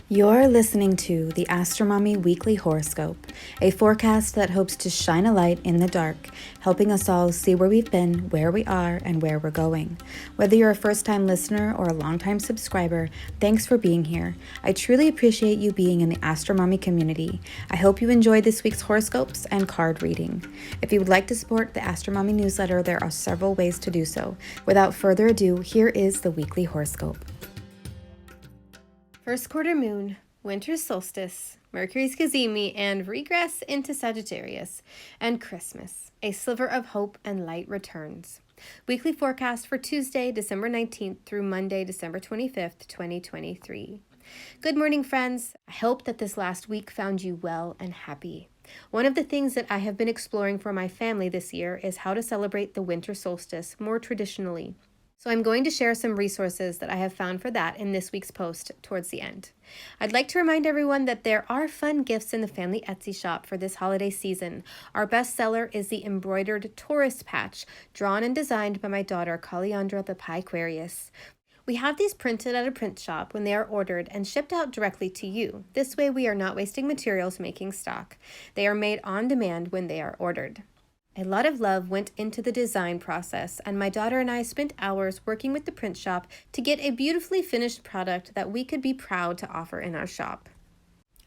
You're listening to the Astromommy Weekly Horoscope, a forecast that hopes to shine a light in the dark, helping us all see where we've been, where we are, and where we're going. Whether you're a first-time listener or a long-time subscriber, thanks for being here. I truly appreciate you being in the Astromommy community. I hope you enjoyed this week's horoscopes and card reading. If you would like to support the Astromommy newsletter, there are several ways to do so. Without further ado, here is the weekly horoscope. First quarter moon, winter solstice, Mercury's Cazimi, and regress into Sagittarius, and Christmas. A sliver of hope and light returns. Weekly forecast for Tuesday, December 19th through Monday, December 25th, 2023. Good morning, friends. I hope that this last week found you well and happy. One of the things that I have been exploring for my family this year is how to celebrate the winter solstice more traditionally. So I'm going to share some resources that I have found for that in this week's post towards the end. I'd like to remind everyone that there are fun gifts in the family Etsy shop for this holiday season. Our best seller is the embroidered tourist patch, drawn and designed by my daughter, Caliandra the Pie Aquarius. We have these printed at a print shop when they are ordered and shipped out directly to you. This way we are not wasting materials making stock. They are made on demand when they are ordered. A lot of love went into the design process, and my daughter and I spent hours working with the print shop to get a beautifully finished product that we could be proud to offer in our shop.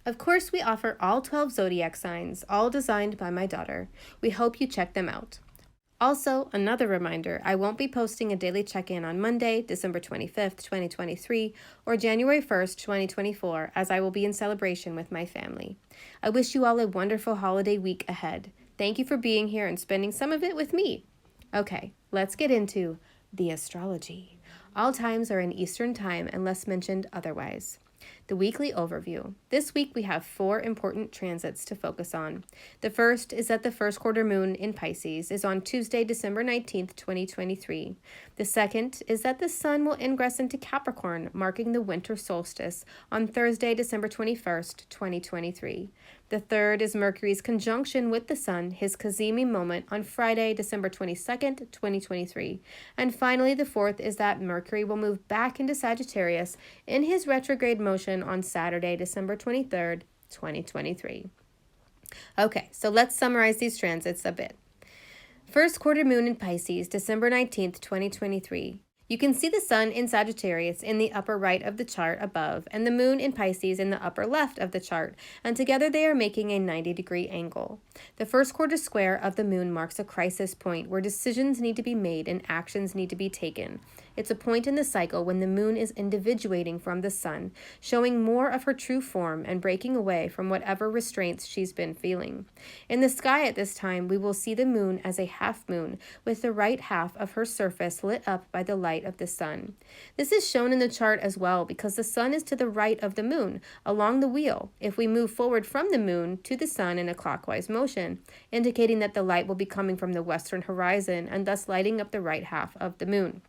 Of course, we offer all 12 zodiac signs, all designed by my daughter. We hope you check them out. Also, another reminder, I won't be posting a daily check-in on Monday, December 25th, 2023, or January 1st, 2024, as I will be in celebration with my family. I wish you all a wonderful holiday week ahead. Thank you for being here and spending some of it with me. Okay, let's get into the astrology. All times are in Eastern Time unless mentioned otherwise. The weekly overview. This week we have 4 important transits to focus on. The first is that the first quarter moon in Pisces is on Tuesday, December 19th, 2023. The second is that the sun will ingress into Capricorn, marking the winter solstice on Thursday, December 21st, 2023. The third is Mercury's conjunction with the sun, his Cazimi moment, on Friday, December 22nd, 2023. And finally, the fourth is that Mercury will move back into Sagittarius in his retrograde motion on Saturday, December 23rd, 2023. Okay, so let's summarize these transits a bit. First quarter moon in Pisces, December 19th, 2023. You can see the sun in Sagittarius in the upper right of the chart above and the moon in Pisces in the upper left of the chart, and together they are making a 90-degree angle. The first quarter square of the moon marks a crisis point where decisions need to be made and actions need to be taken. It's a point in the cycle when the moon is individuating from the sun, showing more of her true form and breaking away from whatever restraints she's been feeling. In the sky at this time, we will see the moon as a half moon, with the right half of her surface lit up by the light of the sun. This is shown in the chart as well because the sun is to the right of the moon along the wheel if we move forward from the moon to the sun in a clockwise motion, indicating that the light will be coming from the western horizon and thus lighting up the right half of the moon.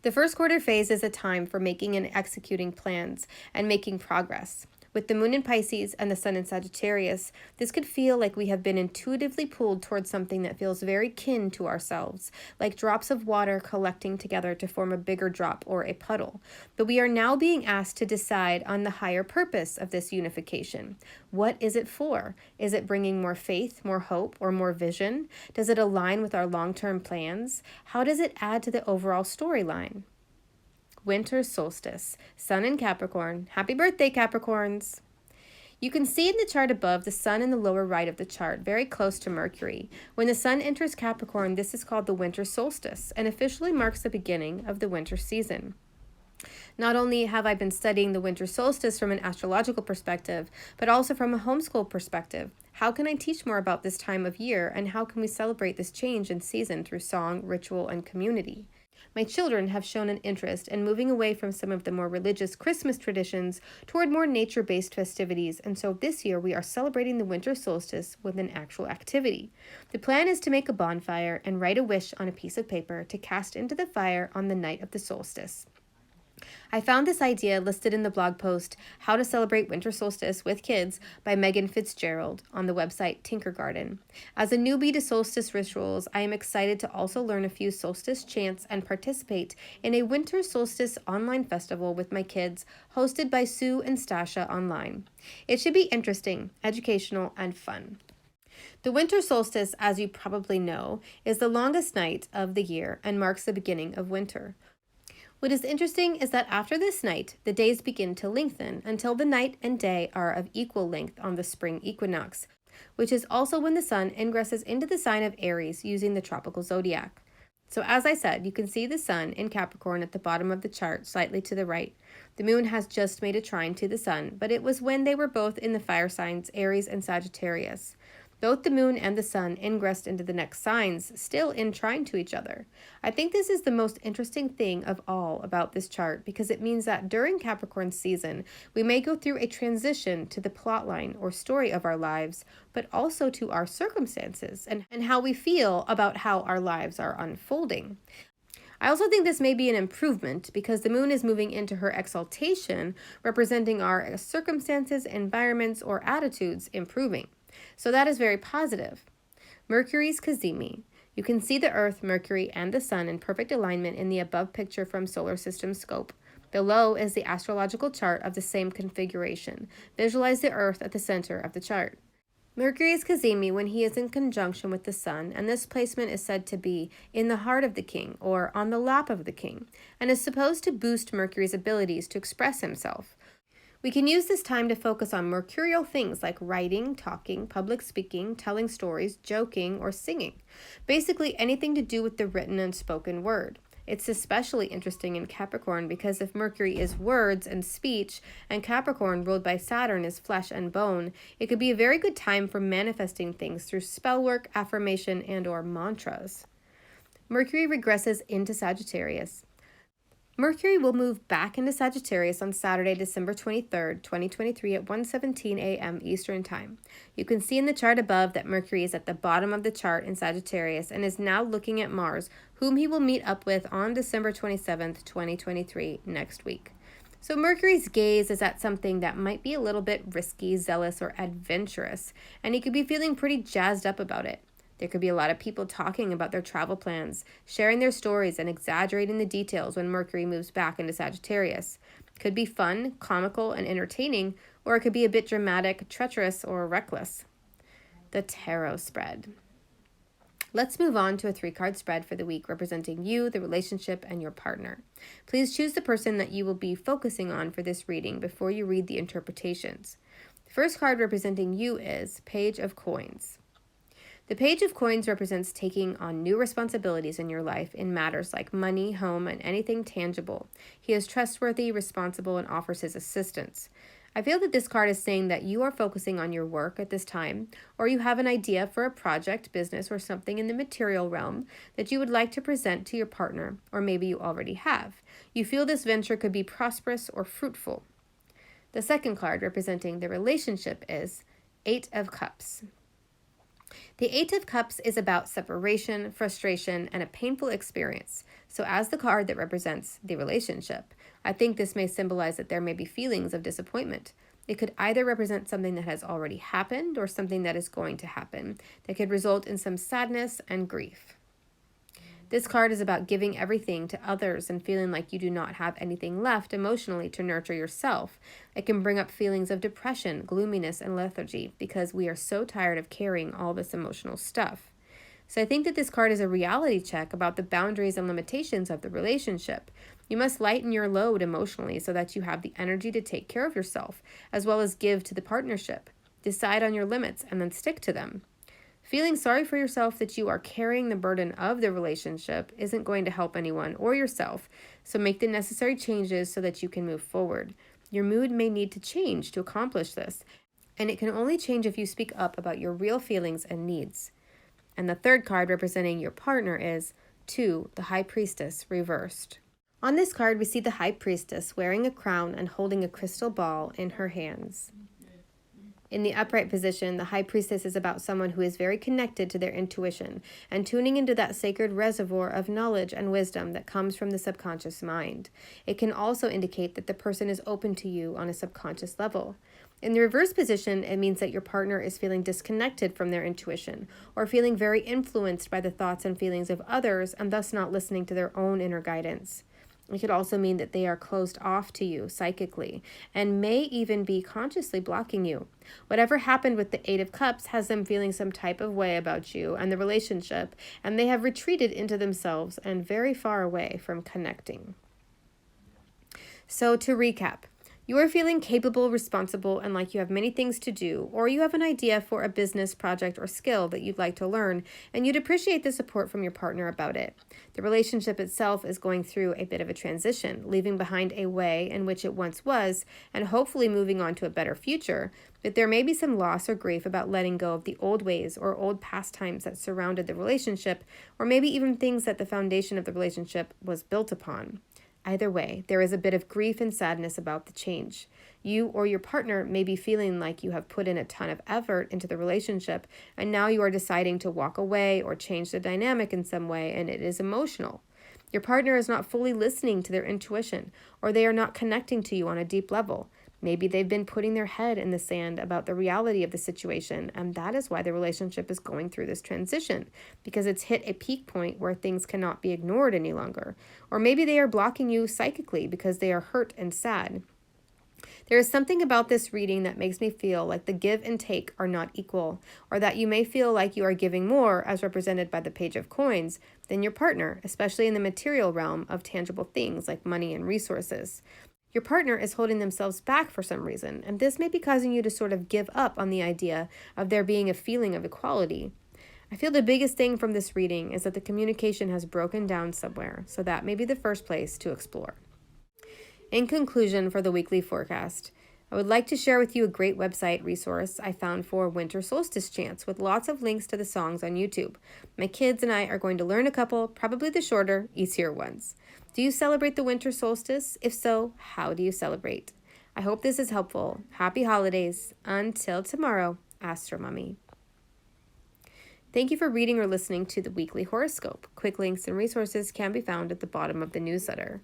The first quarter phase is a time for making and executing plans and making progress. With the moon in Pisces and the sun in Sagittarius, this could feel like we have been intuitively pulled towards something that feels very kin to ourselves, like drops of water collecting together to form a bigger drop or a puddle. But we are now being asked to decide on the higher purpose of this unification. What is it for? Is it bringing more faith, more hope, or more vision? Does it align with our long-term plans? How does it add to the overall storyline? Winter solstice, sun in Capricorn. Happy birthday, Capricorns! You can see in the chart above the sun in the lower right of the chart, very close to Mercury. When the sun enters Capricorn, this is called the winter solstice and officially marks the beginning of the winter season. Not only have I been studying the winter solstice from an astrological perspective, but also from a homeschool perspective. How can I teach more about this time of year, and how can we celebrate this change in season through song, ritual, and community? My children have shown an interest in moving away from some of the more religious Christmas traditions toward more nature-based festivities, and so this year we are celebrating the winter solstice with an actual activity. The plan is to make a bonfire and write a wish on a piece of paper to cast into the fire on the night of the solstice. I found this idea listed in the blog post How to Celebrate Winter Solstice with Kids by Megan Fitzgerald on the website Tinker Garden. As a newbie to solstice rituals, I am excited to also learn a few solstice chants and participate in a winter solstice online festival with my kids hosted by Sue and Stasha online. It should be interesting, educational, and fun. The winter solstice, as you probably know, is the longest night of the year and marks the beginning of winter. What is interesting is that after this night, the days begin to lengthen until the night and day are of equal length on the spring equinox, which is also when the sun ingresses into the sign of Aries using the tropical zodiac. So as I said, you can see the sun in Capricorn at the bottom of the chart, slightly to the right. The moon has just made a trine to the sun, but it was when they were both in the fire signs Aries and Sagittarius. Both the moon and the sun ingressed into the next signs, still in trine to each other. I think this is the most interesting thing of all about this chart because it means that during Capricorn season, we may go through a transition to the plotline or story of our lives, but also to our circumstances and how we feel about how our lives are unfolding. I also think this may be an improvement because the moon is moving into her exaltation, representing our circumstances, environments, or attitudes improving. So that is very positive. Mercury's Cazimi. You can see the Earth, Mercury, and the Sun in perfect alignment in the above picture from Solar System Scope. Below is the astrological chart of the same configuration. Visualize the Earth at the center of the chart. Mercury is Cazimi when he is in conjunction with the Sun, and this placement is said to be in the heart of the king or on the lap of the king, and is supposed to boost Mercury's abilities to express himself. We can use this time to focus on mercurial things like writing, talking, public speaking, telling stories, joking, or singing. Basically anything to do with the written and spoken word. It's especially interesting in Capricorn because if Mercury is words and speech, and Capricorn ruled by Saturn is flesh and bone, it could be a very good time for manifesting things through spell work, affirmation, and/or mantras. Mercury regresses into Sagittarius. Mercury will move back into Sagittarius on Saturday, December 23rd, 2023 at 1:17 a.m. Eastern Time. You can see in the chart above that Mercury is at the bottom of the chart in Sagittarius and is now looking at Mars, whom he will meet up with on December 27th, 2023 next week. So Mercury's gaze is at something that might be a little bit risky, zealous, or adventurous, and he could be feeling pretty jazzed up about it. There could be a lot of people talking about their travel plans, sharing their stories, and exaggerating the details when Mercury moves back into Sagittarius. It could be fun, comical, and entertaining, or it could be a bit dramatic, treacherous, or reckless. The Tarot Spread. Let's move on to a 3-card spread for the week representing you, the relationship, and your partner. Please choose the person that you will be focusing on for this reading before you read the interpretations. The first card representing you is Page of Coins. The Page of Coins represents taking on new responsibilities in your life in matters like money, home, and anything tangible. He is trustworthy, responsible, and offers his assistance. I feel that this card is saying that you are focusing on your work at this time, or you have an idea for a project, business, or something in the material realm that you would like to present to your partner, or maybe you already have. You feel this venture could be prosperous or fruitful. The second card representing the relationship is 8 of Cups. The 8 of Cups is about separation, frustration, and a painful experience. So as the card that represents the relationship, I think this may symbolize that there may be feelings of disappointment. It could either represent something that has already happened or something that is going to happen that could result in some sadness and grief. This card is about giving everything to others and feeling like you do not have anything left emotionally to nurture yourself. It can bring up feelings of depression, gloominess, and lethargy because we are so tired of carrying all this emotional stuff. So I think that this card is a reality check about the boundaries and limitations of the relationship. You must lighten your load emotionally so that you have the energy to take care of yourself, as well as give to the partnership. Decide on your limits and then stick to them. Feeling sorry for yourself that you are carrying the burden of the relationship isn't going to help anyone or yourself, so make the necessary changes so that you can move forward. Your mood may need to change to accomplish this, and it can only change if you speak up about your real feelings and needs. And the third card representing your partner is 2, the High Priestess, reversed. On this card, we see the High Priestess wearing a crown and holding a crystal ball in her hands. In the upright position, the High Priestess is about someone who is very connected to their intuition and tuning into that sacred reservoir of knowledge and wisdom that comes from the subconscious mind. It can also indicate that the person is open to you on a subconscious level. In the reverse position, it means that your partner is feeling disconnected from their intuition or feeling very influenced by the thoughts and feelings of others and thus not listening to their own inner guidance. It could also mean that they are closed off to you psychically and may even be consciously blocking you. Whatever happened with the Eight of Cups has them feeling some type of way about you and the relationship, and they have retreated into themselves and very far away from connecting. So to recap, you are feeling capable, responsible, and like you have many things to do, or you have an idea for a business, project, or skill that you'd like to learn, and you'd appreciate the support from your partner about it. The relationship itself is going through a bit of a transition, leaving behind a way in which it once was, and hopefully moving on to a better future, but there may be some loss or grief about letting go of the old ways or old pastimes that surrounded the relationship, or maybe even things that the foundation of the relationship was built upon. Either way, there is a bit of grief and sadness about the change. You or your partner may be feeling like you have put in a ton of effort into the relationship, and now you are deciding to walk away or change the dynamic in some way, and it is emotional. Your partner is not fully listening to their intuition, or they are not connecting to you on a deep level. Maybe they've been putting their head in the sand about the reality of the situation, and that is why the relationship is going through this transition, because it's hit a peak point where things cannot be ignored any longer. Or maybe they are blocking you psychically because they are hurt and sad. There is something about this reading that makes me feel like the give and take are not equal, or that you may feel like you are giving more, as represented by the Page of Coins, than your partner, especially in the material realm of tangible things like money and resources. Your partner is holding themselves back for some reason, and this may be causing you to sort of give up on the idea of there being a feeling of equality. I feel the biggest thing from this reading is that the communication has broken down somewhere, so that may be the first place to explore. In conclusion, for the weekly forecast, I would like to share with you a great website resource I found for winter solstice chants with lots of links to the songs on YouTube. My kids and I are going to learn a couple, probably the shorter, easier ones. Do you celebrate the winter solstice? If so, how do you celebrate? I hope this is helpful. Happy holidays. Until tomorrow, Astro Mummy. Thank you for reading or listening to the weekly horoscope. Quick links and resources can be found at the bottom of the newsletter.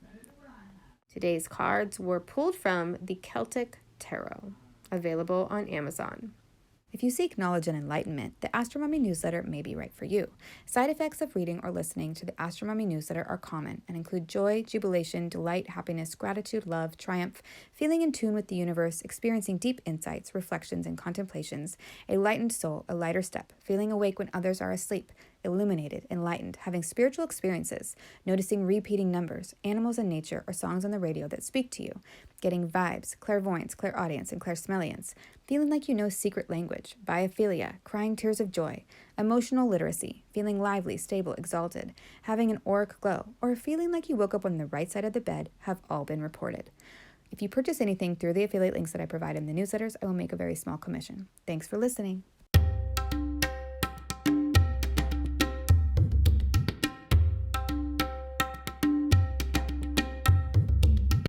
Today's cards were pulled from the Celtic Tarot, available on Amazon. If you seek knowledge and enlightenment, the Astro Mummy newsletter may be right for you. Side effects of reading or listening to the Astro Mummy newsletter are common and include joy, jubilation, delight, happiness, gratitude, love, triumph, feeling in tune with the universe, experiencing deep insights, reflections, and contemplations, a lightened soul, a lighter step, feeling awake when others are asleep, illuminated, enlightened, having spiritual experiences, noticing repeating numbers, animals in nature, or songs on the radio that speak to you, getting vibes, clairvoyance, clairaudience, and clairsmelliance, feeling like you know secret language, biophilia, crying tears of joy, emotional literacy, feeling lively, stable, exalted, having an auric glow, or feeling like you woke up on the right side of the bed have all been reported. If you purchase anything through the affiliate links that I provide in the newsletters, I will make a very small commission. Thanks for listening.